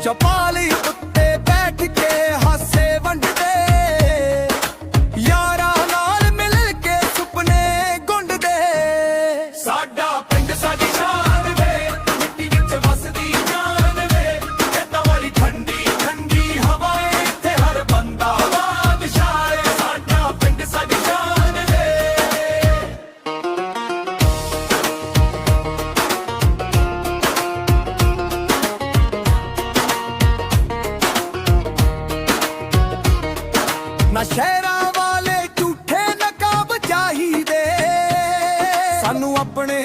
ਚਪਾਲੀ ਉੱਤੇ ਬੈਠ ਕੇ ਹਾਸੇ ਵੰਡਦੇ, ਯਾਰਾਂ ਨਾਲ ਮਿਲ ਕੇ ਸੁਪਨੇ ਗੁੰਡਦੇ। ਸਾਡਾ ਪਿੰਡ ਸਾਡੀ ਸ਼ਾਨ ਵੇ, ਮਿੱਟੀ ਵਿੱਚ ਵਸਦੀ ਜਾਨ ਵੇ, ਖੇਤਾਂ ਵਾਲੀ ਠੰਡੀ ਠੰਡੀ ਹਵਾ ਇੱਥੇ ਹਰ ਬੰਦਾ ਬਾਦਸ਼ਾਹ ਏ। ਸਾਡਾ ਪਿੰਡ ਸਾਡੀ ਸ਼ਾਨ ਵੇ। ਨਾ ਸ਼ਹਿਰਾਂ ਵਾਲੇ ਝੂਠੇ ਨਕਾਬ ਚਾਹੀਦੇ, ਸਾਨੂੰ ਆਪਣੇ